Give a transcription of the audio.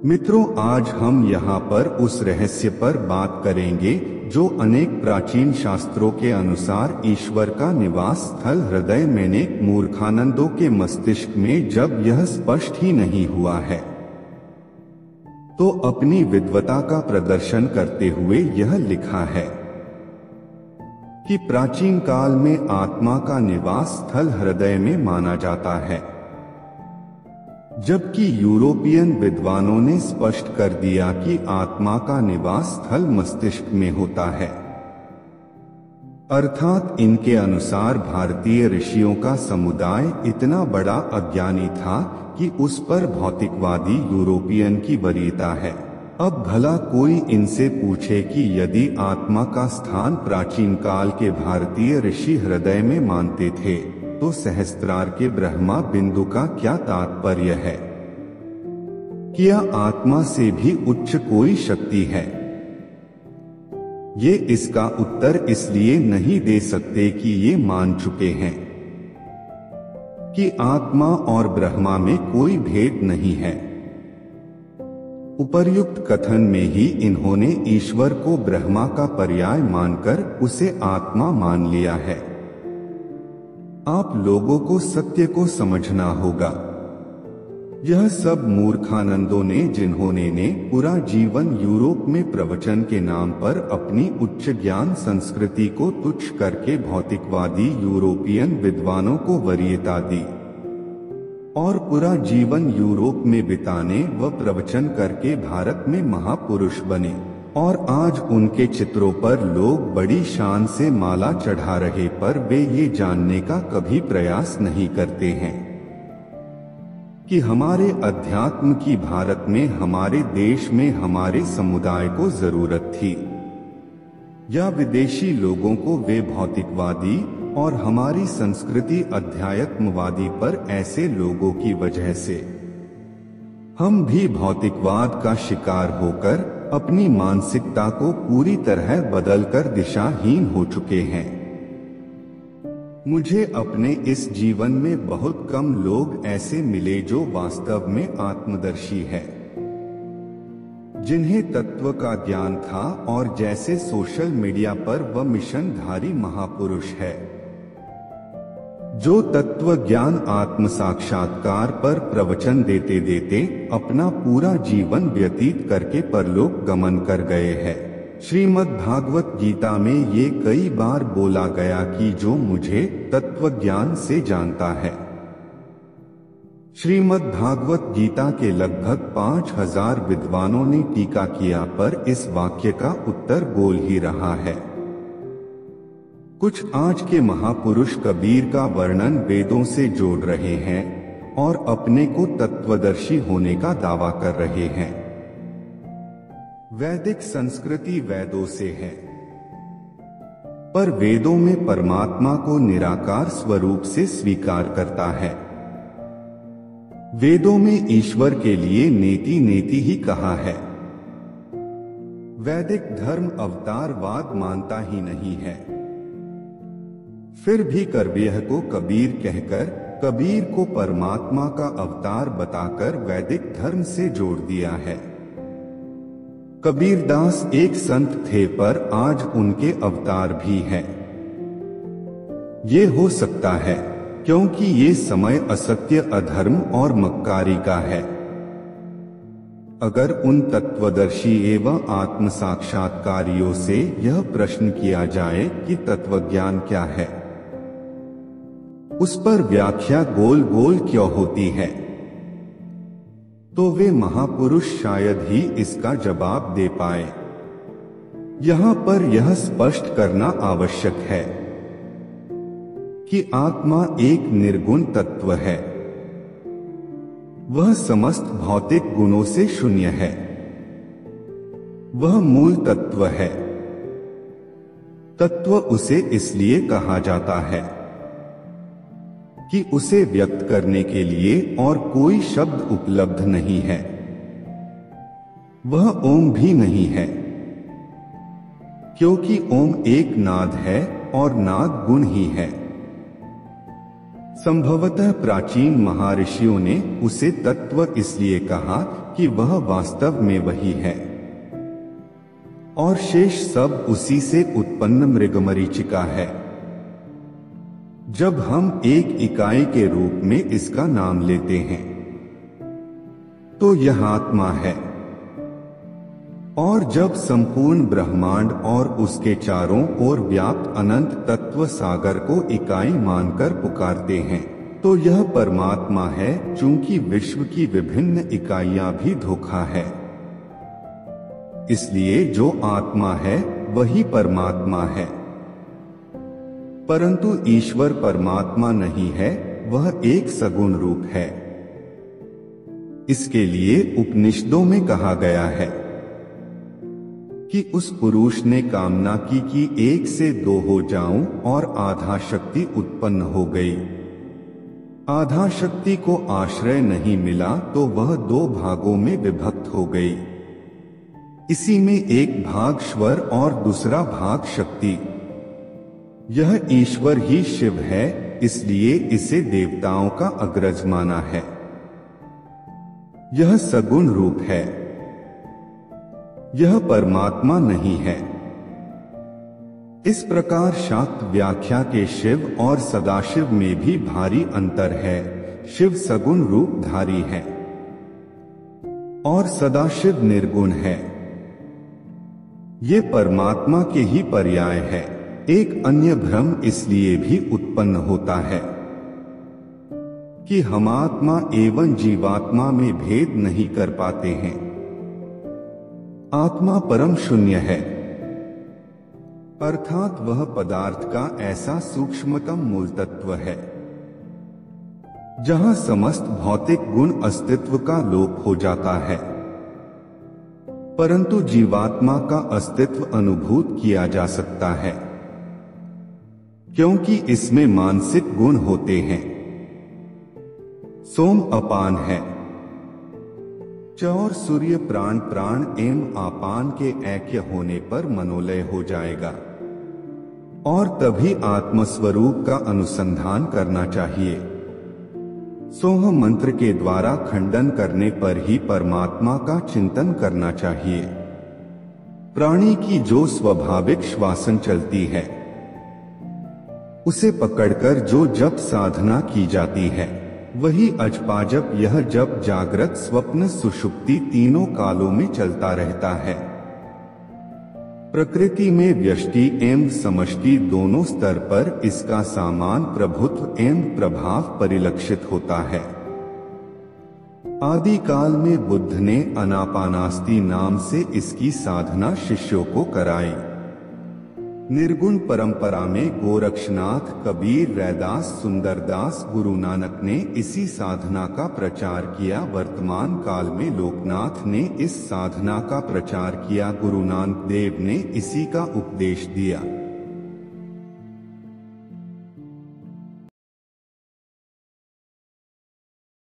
मित्रों, आज हम यहाँ पर उस रहस्य पर बात करेंगे जो अनेक प्राचीन शास्त्रों के अनुसार ईश्वर का निवास स्थल हृदय में अनेक मूर्खानंदों के मस्तिष्क में जब यह स्पष्ट ही नहीं हुआ है तो अपनी विद्वता का प्रदर्शन करते हुए यह लिखा है कि प्राचीन काल में आत्मा का निवास स्थल हृदय में माना जाता है, जबकि यूरोपियन विद्वानों ने स्पष्ट कर दिया कि आत्मा का निवास स्थल मस्तिष्क में होता है। अर्थात इनके अनुसार भारतीय ऋषियों का समुदाय इतना बड़ा अज्ञानी था कि उस पर भौतिकवादी यूरोपियन की वरीयता है। अब भला कोई इनसे पूछे कि यदि आत्मा का स्थान प्राचीन काल के भारतीय ऋषि हृदय में मानते थे तो सहस्त्रार के ब्रह्मा बिंदु का क्या तात्पर्य है? क्या आत्मा से भी उच्च कोई शक्ति है? ये इसका उत्तर इसलिए नहीं दे सकते कि ये मान चुके हैं कि आत्मा और ब्रह्मा में कोई भेद नहीं है। उपर्युक्त कथन में ही इन्होंने ईश्वर को ब्रह्मा का पर्याय मानकर उसे आत्मा मान लिया है। आप लोगों को सत्य को समझना होगा। यह सब मूर्खानंदों ने जिन्होंने पूरा जीवन यूरोप में प्रवचन के नाम पर अपनी उच्च ज्ञान संस्कृति को तुच्छ करके भौतिकवादी यूरोपियन विद्वानों को वरीयता दी और पूरा जीवन यूरोप में बिताने व प्रवचन करके भारत में महापुरुष बने, और आज उनके चित्रों पर लोग बड़ी शान से माला चढ़ा रहे पर वे ये जानने का कभी प्रयास नहीं करते हैं कि हमारे अध्यात्म की भारत में, हमारे देश में, हमारे समुदाय को जरूरत थी, या विदेशी लोगों को वे भौतिकवादी और हमारी संस्कृति अध्यात्मवादी पर ऐसे लोगों की वजह से हम भी भौतिकवाद का शिकार होकर अपनी मानसिकता को पूरी तरह बदलकर दिशाहीन हो चुके हैं। मुझे अपने इस जीवन में बहुत कम लोग ऐसे मिले जो वास्तव में आत्मदर्शी है, जिन्हें तत्व का ज्ञान था और जैसे सोशल मीडिया पर वह मिशनधारी महापुरुष है जो तत्व ज्ञान आत्म साक्षात्कार पर प्रवचन देते देते अपना पूरा जीवन व्यतीत करके परलोक गमन कर गए हैं। श्रीमद् भागवत गीता में ये कई बार बोला गया कि जो मुझे तत्व ज्ञान से जानता है। श्रीमद् भागवत गीता के लगभग 5000 विद्वानों ने टीका किया पर इस वाक्य का उत्तर गोल ही रहा है। कुछ आज के महापुरुष कबीर का वर्णन वेदों से जोड़ रहे हैं और अपने को तत्वदर्शी होने का दावा कर रहे हैं। वैदिक संस्कृति वेदों से है, पर वेदों में परमात्मा को निराकार स्वरूप से स्वीकार करता है। वेदों में ईश्वर के लिए नेति नेति ही कहा है। वैदिक धर्म अवतारवाद मानता ही नहीं है। फिर भी करवेह को कबीर कहकर कबीर को परमात्मा का अवतार बताकर वैदिक धर्म से जोड़ दिया है। कबीरदास एक संत थे पर आज उनके अवतार भी हैं। ये हो सकता है क्योंकि ये समय असत्य, अधर्म और मक्कारी का है। अगर उन तत्वदर्शी एवं आत्म साक्षात्कारियों से यह प्रश्न किया जाए कि तत्वज्ञान क्या है, उस पर व्याख्या गोल गोल क्यों होती है, तो वे महापुरुष शायद ही इसका जवाब दे पाए। यहाँ पर यह स्पष्ट करना आवश्यक है कि आत्मा एक निर्गुण तत्व है। वह समस्त भौतिक गुणों से शून्य है। वह मूल तत्व है। तत्व उसे इसलिए कहा जाता है कि उसे व्यक्त करने के लिए और कोई शब्द उपलब्ध नहीं है। वह ओम भी नहीं है, क्योंकि ओम एक नाद है और नाद गुण ही है। संभवतः प्राचीन महर्षियों ने उसे तत्व इसलिए कहा कि वह वास्तव में वही है और शेष सब उसी से उत्पन्न मृगमरीचिका है। जब हम एक इकाई के रूप में इसका नाम लेते हैं तो यह आत्मा है, और जब संपूर्ण ब्रह्मांड और उसके चारों ओर व्याप्त अनंत तत्व सागर को इकाई मानकर पुकारते हैं तो यह परमात्मा है, चूंकि विश्व की विभिन्न इकाइयां भी धोखा है। इसलिए जो आत्मा है वही परमात्मा है, परंतु ईश्वर परमात्मा नहीं है, वह एक सगुण रूप है। इसके लिए उपनिषदों में कहा गया है कि उस पुरुष ने कामना की कि 1 से 2 हो जाऊं और आधा शक्ति उत्पन्न हो गई। आधा शक्ति को आश्रय नहीं मिला तो वह 2 भागों में विभक्त हो गई। इसी में एक भाग स्वर और दूसरा भाग शक्ति। यह ईश्वर ही शिव है, इसलिए इसे देवताओं का अग्रज माना है। यह सगुण रूप है, यह परमात्मा नहीं है। इस प्रकार शाक्त व्याख्या के शिव और सदाशिव में भी भारी अंतर है। शिव सगुण रूपधारी है और सदाशिव निर्गुण है। ये परमात्मा के ही पर्याय है। एक अन्य भ्रम इसलिए भी उत्पन्न होता है कि हम आत्मा एवं जीवात्मा में भेद नहीं कर पाते हैं। आत्मा परम शून्य है, अर्थात वह पदार्थ का ऐसा सूक्ष्मतम मूल तत्व है जहां समस्त भौतिक गुण अस्तित्व का लोप हो जाता है, परंतु जीवात्मा का अस्तित्व अनुभूत किया जा सकता है क्योंकि इसमें मानसिक गुण होते हैं। सोम अपान है, चौर सूर्य प्राण प्राण एवं आपान के ऐक्य होने पर मनोलय हो जाएगा और तभी आत्मस्वरूप का अनुसंधान करना चाहिए। सोह मंत्र के द्वारा खंडन करने पर ही परमात्मा का चिंतन करना चाहिए। प्राणी की जो स्वाभाविक श्वासन चलती है उसे पकड़कर जो जप साधना की जाती है वही अजपाजप। यह जप जागृत स्वप्न सुषुप्ति तीनों कालों में चलता रहता है। प्रकृति में व्यष्टि एवं समष्टि दोनों स्तर पर इसका समान प्रभुत्व एवं प्रभाव परिलक्षित होता है। आदि काल में बुद्ध ने अनापानास्ति नाम से इसकी साधना शिष्यों को कराई। निर्गुण परंपरा में गोरक्षनाथ, कबीर, रैदास, सुंदरदास, गुरु नानक ने इसी साधना का प्रचार किया। वर्तमान काल में लोकनाथ ने इस साधना का प्रचार किया। गुरु नानक देव ने इसी का उपदेश दिया।